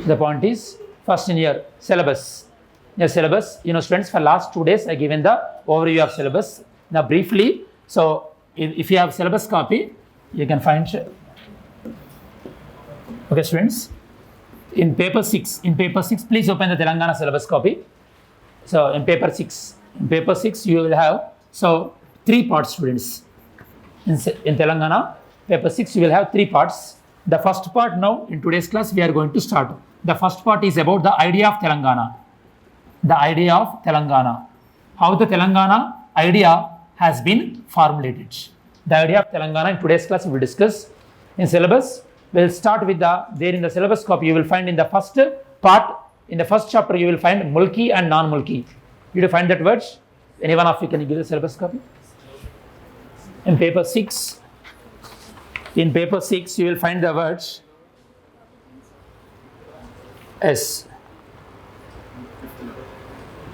The point is, first in your syllabus. Your syllabus, students, for last 2 days I given the overview of syllabus. Now briefly, so if you have syllabus copy, you can find. Okay, students, in paper 6, please open the Telangana syllabus copy. So in paper 6, you will have, so 3 parts, students. In Telangana, paper 6, you will have 3 parts. The first part now, in today's class, we are going to start. The first part is about the idea of Telangana. The idea of Telangana. How the Telangana idea has been formulated. The idea of Telangana in today's class we will discuss. In syllabus, we will start with there in the syllabus copy, you will find in the first part, in the first chapter, you will find mulki and non-mulki. Did you find that words? Anyone of you can give the syllabus copy? In paper 6, you will find the words S.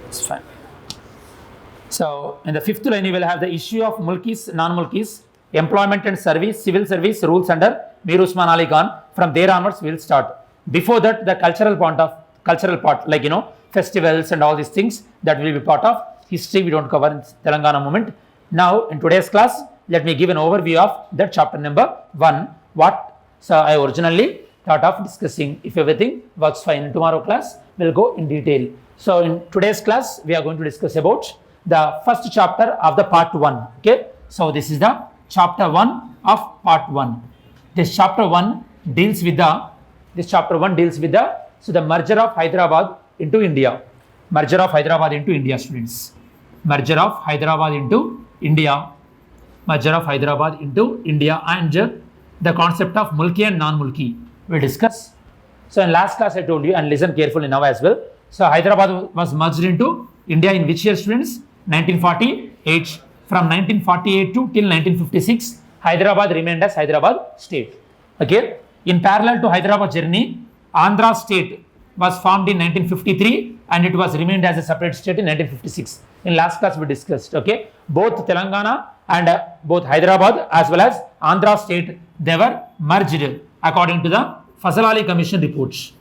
It's fine. So in the 5th line, you will have the issue of mulkis, non-mulkis, employment and service, civil service rules under Mir Usman Ali Khan. From there onwards, we will start. Before that, the cultural part, like festivals and all these things, that will be part of history. We don't cover in Telangana moment. Now in today's class, let me give an overview of that chapter number 1. So I originally thought of discussing. If everything works fine in tomorrow class, we'll go in detail. So in today's class, we are going to discuss about the first chapter of the part 1. Okay. So this is the chapter 1 of part 1. This chapter 1 deals with the merger of Hyderabad into India. Merger of Hyderabad into India, students. Merger of Hyderabad into India. Merger of Hyderabad into India and the concept of mulki and non-mulki we'll discuss. So in last class I told you, and listen carefully now as well. So Hyderabad was merged into India in which year, students? 1948. From 1948 till 1956, Hyderabad remained as Hyderabad state. Okay. In parallel to Hyderabad journey, Andhra state was formed in 1953 and it was remained as a separate state in 1956. In last class we discussed. Okay. Both Telangana and both Hyderabad as well as Andhra state, they were merged according to the Fazal Ali Commission reports.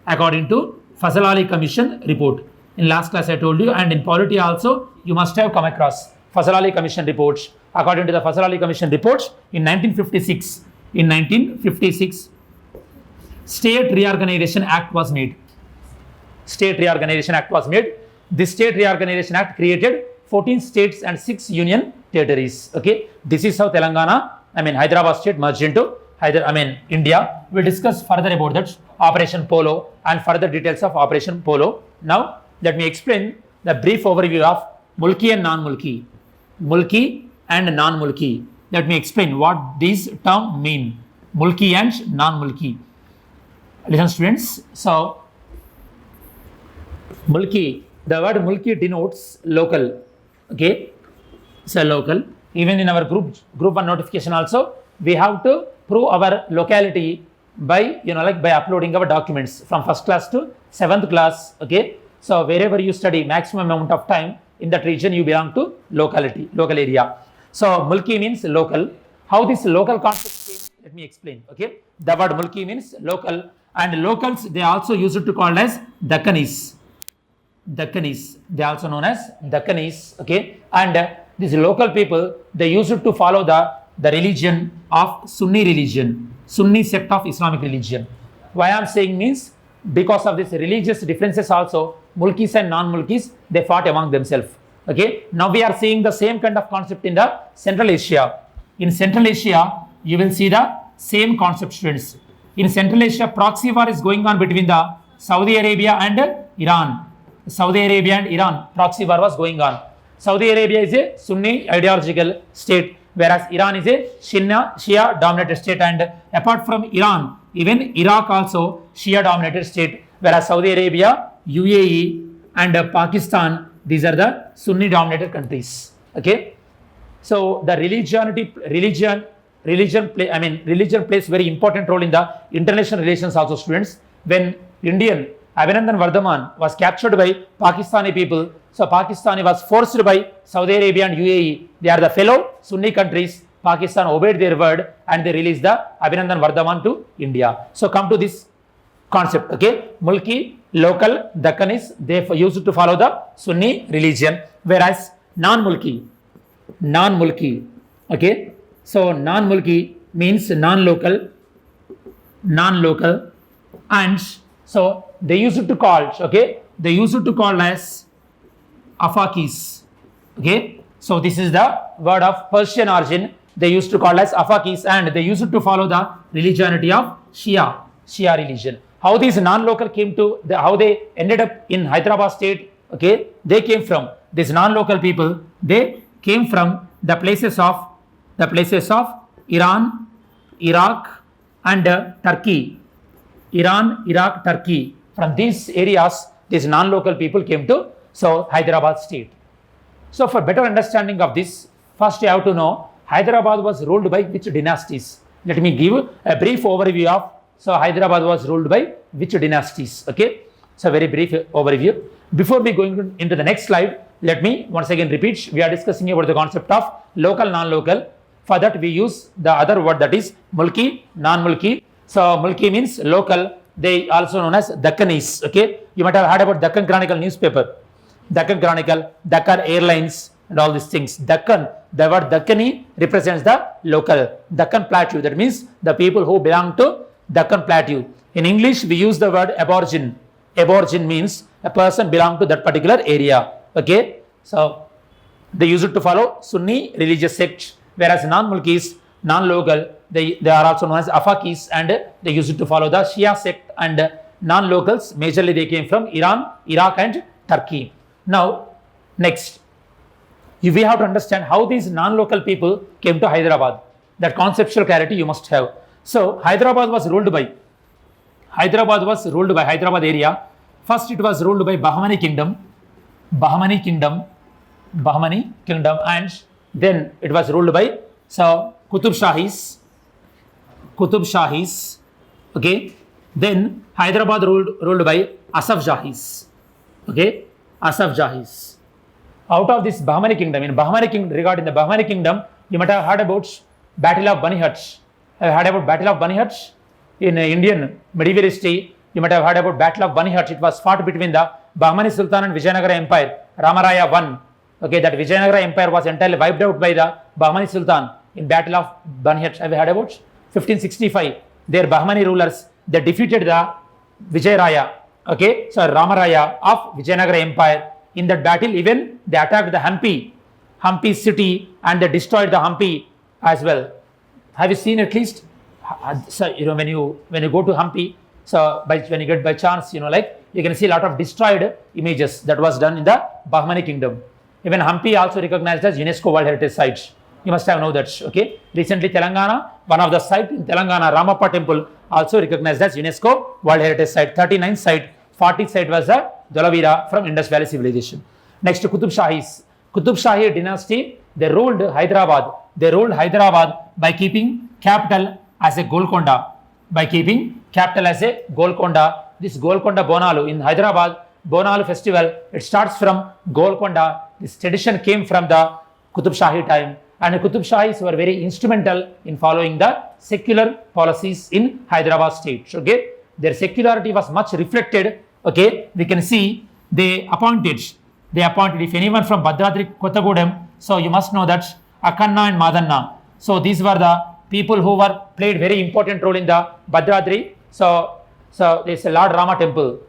According to Fazal Ali Commission report. In last class I told you, and in polity also you must have come across Fazal Ali Commission reports. According to the Fazal Ali Commission reports, in 1956, State Reorganization Act was made. State Reorganization Act was made. This State Reorganization Act created 14 states and 6 union territories. Okay, this is how Hyderabad state merged into India. We'll discuss further about that Operation Polo and further details of Operation Polo. Now, let me explain the brief overview of mulki and non-mulki. Mulki and non-mulki. Let me explain what these terms mean. Mulki and non-mulki. Listen, students. So, mulki, the word mulki denotes local. Okay, so local. Even in our group 1 notification also, we have to prove our locality by by uploading our documents from 1st class to 7th class. Okay, so wherever you study, maximum amount of time in that region you belong to local area. So mulki means local. How this local concept came, let me explain. Okay, the word mulki means local, and locals they also use it to call as Dakkanis. They also known as Dakkanis. Okay, and these local people, they used it to follow the religion of Sunni religion, Sunni sect of Islamic religion. Why I am saying means, because of these religious differences also, mulkis and non-mulkis, they fought among themselves. Okay, now we are seeing the same kind of concept in the Central Asia. In Central Asia, you will see the same concept, students. In Central Asia, proxy war is going on between the Saudi Arabia and Iran. Proxy war was going on. Saudi Arabia is a Sunni ideological state, whereas Iran is a Shia dominated state, and apart from Iran, even Iraq also Shia dominated state, whereas Saudi Arabia, UAE and Pakistan, these are the Sunni dominated countries. Okay, so the religion plays very important role in the international relations also, students. When Indian Abhinandan Vardhaman was captured by Pakistani people, so Pakistani was forced by Saudi Arabia and UAE. They are the fellow Sunni countries. Pakistan obeyed their word and they released the Abhinandan Vardhaman to India. So come to this concept. Okay, Mulki, local, Dakkanis, they used to follow the Sunni religion, whereas non-Mulki, okay, so non-Mulki means non-local, and so they used to call, okay, they used to call as Afakis. Okay, so this is the word of Persian origin. They used to call as Afakis, and they used to follow the religionity of Shia religion. How these non-local came to how they ended up in Hyderabad state? Okay, they came from these non-local people. They came from the places of Iran, Iraq, and Turkey. Iran, Iraq, Turkey. From these areas, these non-local people came to Hyderabad state. So for better understanding of this, first you have to know Hyderabad was ruled by which dynasties. Let me give a brief overview of Hyderabad was ruled by which dynasties. Okay, so very brief overview. Before we going into the next slide, let me once again repeat. We are discussing about the concept of local, non-local. For that we use the other word, that is Mulki, non-Mulki. So Mulki means local. They also known as Dakkanis. Okay, you might have heard about Deccan Chronicle newspaper. Deccan Chronicle, Deccan Airlines, and all these things. Deccan, the word Deccani represents the local, Deccan Plateau. That means the people who belong to Deccan Plateau. In English, we use the word aborigine. Aborigine means a person belong to that particular area. Okay, so they use it to follow Sunni religious sect, whereas non-Mulkis, non-local, they are also known as Afakis, and they use it to follow the Shia sect, and non-locals, majorly they came from Iran, Iraq, and Turkey. Now, next, we have to understand how these non-local people came to Hyderabad. That conceptual clarity you must have. So, Hyderabad area. First, it was ruled by Bahmani kingdom, and then it was ruled by Qutub Shahis. Okay, then Hyderabad ruled by Asaf Jahis. Okay, Asaf Jahis. Out of this Bahmani kingdom, regarding the Bahmani kingdom, you might have heard about Battle of Banihat. Have you heard about Battle of Banihat? In Indian medieval history, you might have heard about Battle of Banihat. It was fought between the Bahmani Sultan and Vijayanagara Empire. Ramaraya won. Okay, that Vijayanagara Empire was entirely wiped out by the Bahmani Sultan in Battle of Banihat. Have you heard about 1565? Their Bahmani rulers, they defeated the Vijayaraya. Okay, so Ramaraya of Vijayanagara Empire. In that battle, even they attacked the Hampi city, and they destroyed the Hampi as well. Have you seen at least? So when you go to Hampi, so when you get by chance, you can see a lot of destroyed images that was done in the Bahmani kingdom. Even Hampi also recognized as UNESCO World Heritage Site. You must have known that. Okay. Recently, Telangana, one of the site in Telangana, Ramappa Temple, also recognized as UNESCO World Heritage Site. 39th site, 40th site was the Dolavira from Indus Valley civilization. Next, Qutub Shahis. Qutub Shahi dynasty, they ruled Hyderabad. They ruled Hyderabad by keeping capital as a Golconda. This Golconda Bonalu in Hyderabad, Bonalu festival, it starts from Golconda. This tradition came from the Qutub Shahi time, and the Qutub Shahis were very instrumental in following the secular policies in Hyderabad state. Okay, their secularity was much reflected. Okay, we can see they appointed if anyone from Bhadradri Kottagudem, so you must know that Akanna and Madanna. So these were the people who played very important role in the Bhadradri. So there's a Lord Rama temple,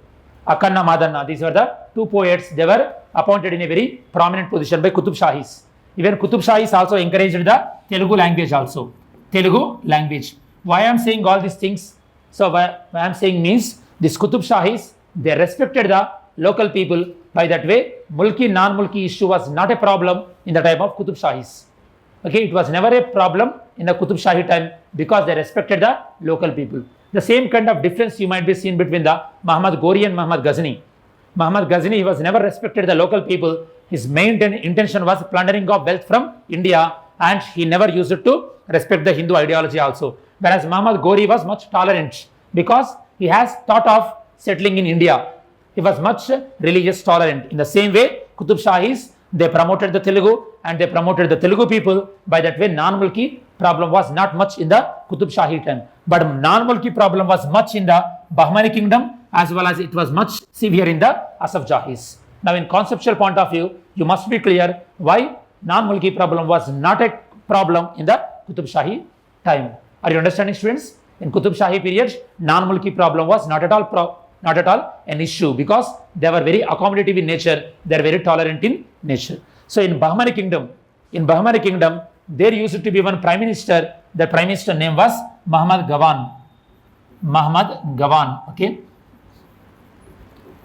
Akanna, Madanna. These were the two poets. They were appointed in a very prominent position by Qutub Shahis. Even Qutub Shahis also encouraged the Telugu language also. Telugu language. Why I am saying all these things? So why I am saying means this Qutub Shahis, they respected the local people. By that way, Mulki, non-Mulki issue was not a problem in the time of Qutub Shahis. Okay, it was never a problem in the Qutub Shahi time because they respected the local people. The same kind of difference you might be seen between the Muhammad Ghori and Muhammad Ghazni. Muhammad Ghazni, he was never respected the local people. His main intention was plundering of wealth from India, and he never used it to respect the Hindu ideology also. Whereas Muhammad Ghori was much tolerant because he has thought of settling in India. He was much religious tolerant. In the same way, Qutub Shahis, they promoted the Telugu and they promoted the Telugu people. By that way, non-Mulki problem was not much in the Qutub Shahi time. But non-Mulki problem was much in the Bahmani kingdom as well as it was much severe in the Asaf Jahis. Now in conceptual point of view, you must be clear why non-Mulki problem was not a problem in the Qutub Shahi time. Are you understanding, students? In Qutub Shahi period, non-Mulki problem was not at all an issue because they were very accommodative in nature, they are very tolerant in nature. So in Bahmani kingdom, there used to be one prime minister. The prime minister name was Muhammad Gawan. Okay,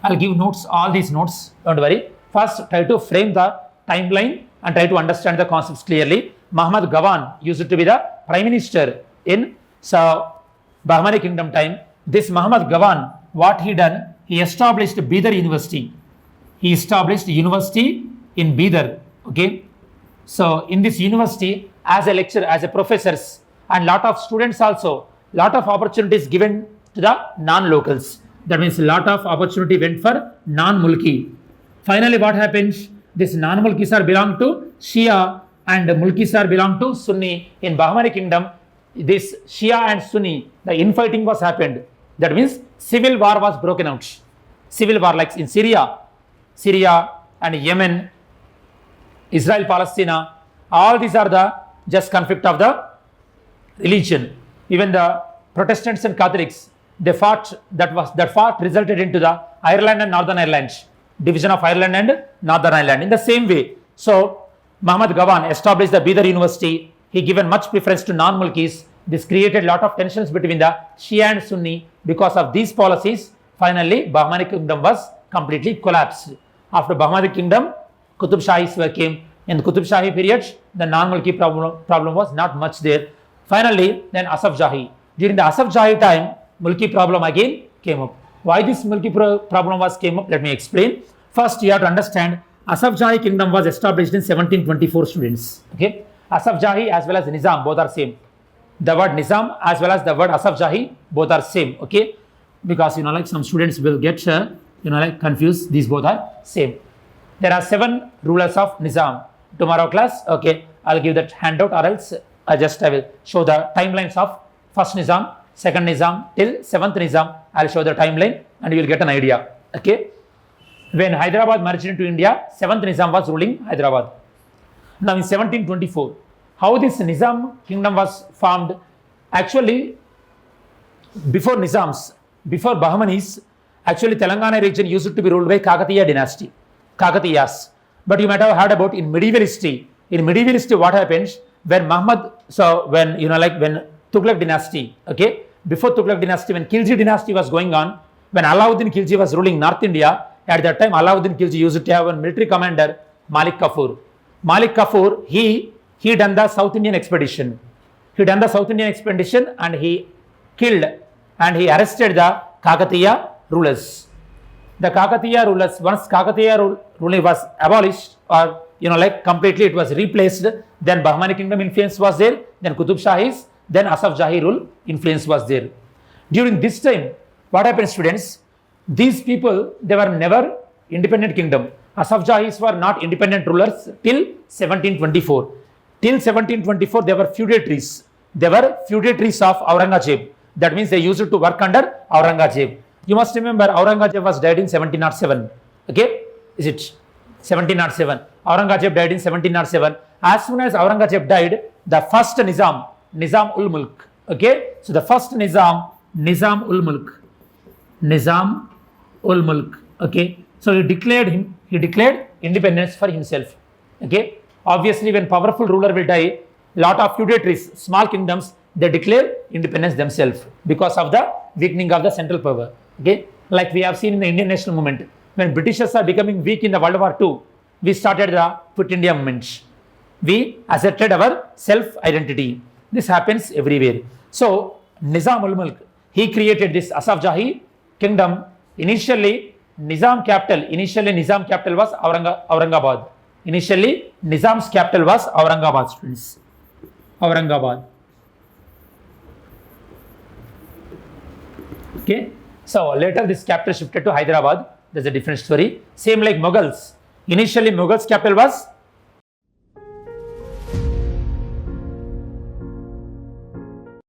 I'll give notes, all these notes, don't worry. First, try to frame the timeline and try to understand the concepts clearly. Muhammad Gawan used to be the prime minister in Bahmani kingdom time. This Muhammad Gawan, what he done? He established Bidar University. He established university in Bidar. Okay, so in this university, as a lecturer, as a professors, and lot of students also, lot of opportunities given to the non-locals. That means lot of opportunity went for non-Mulki. Finally, what happens? This non-Mulkis are belong to Shia and Mulkis are belong to Sunni. In Bahmani kingdom, this Shia and Sunni, the infighting was happened. That means civil war was broken out. Civil war like in Syria and Yemen, Israel, Palestine, all these are the just conflict of the religion. Even the Protestants and Catholics, they fought, that fought resulted into the Ireland and Northern Ireland, division of Ireland and Northern Ireland. In the same way, so Muhammad Gawan established the Bidar University. He given much preference to non-Mulkis. This created lot of tensions between the Shia and Sunni. Because of these policies, finally Bahmani kingdom was completely collapsed. After Bahmani kingdom, Qutub Shahis came. In the Qutub Shahi period, the non-Mulki problem was not much there. Finally, then Asaf Jahi. During the Asaf Jahi time, Mulki problem again came up. Why this Mulki problem came up? Let me explain. First, you have to understand Asaf Jahi kingdom was established in 1724, students. Okay, Asaf Jahi as well as Nizam, both are same. The word Nizam as well as the word Asaf Jahi, both are same. Okay, because like some students will get confused. These both are same. There are 7 rulers of Nizam. Tomorrow class, okay, I'll give that handout or else I will show the timelines of first Nizam, second Nizam till 7th Nizam. I'll show the timeline and you will get an idea. Okay, when Hyderabad merged into India, 7th Nizam was ruling Hyderabad. Now in 1724, how this Nizam kingdom was formed? Actually, before Nizams, before Bahmanis, actually Telangana region used to be ruled by Kakatiya dynasty, Kakatiyas. But you might have heard about in medieval history. In medieval history, what happens when when Tughlaq dynasty, okay, before Tughlaq dynasty, when Khilji dynasty was going on, when Alauddin Khilji was ruling North India, at that time Alauddin Khilji used to have a military commander, Malik Kafur. Malik Kafur, he done the South Indian expedition. And he killed and he arrested the Kakatiya rulers. The Kakatiya rulers, once Kakatiya ruling was abolished or completely it was replaced, then Bahmani kingdom influence was there, then Qutub Shahis, then Asaf Jahi rule influence was there. During this time, what happened, students? These people, they were never independent kingdom. Asaf Jahis were not independent rulers till 1724. Till 1724, they were feudatories. They were feudatories of Aurangzeb. That means they used to work under Aurangzeb. You must remember Aurangzeb was died in 1707. Okay, is it 1707? Aurangzeb died in 1707. As soon as Aurangzeb died, the first Nizam ul Mulk. Okay, so the first Nizam ul Mulk. Okay, so he declared independence for himself. Okay, obviously when powerful ruler will die, lot of feudatories, small kingdoms, they declare independence themselves because of the weakening of the central power. Okay, like we have seen in the Indian national movement, when Britishers are becoming weak in the World War II, we started the Quit India movement. We asserted our self-identity. This happens everywhere. So Nizam ul Mulk, he created this Asaf Jahi kingdom. Initially Nizam capital was Aurangabad. Initially Nizam's capital was Aurangabad, students. Aurangabad. Okay, so later this capital shifted to Hyderabad. There's a different story. Same like Mughals. Initially Mughals capital was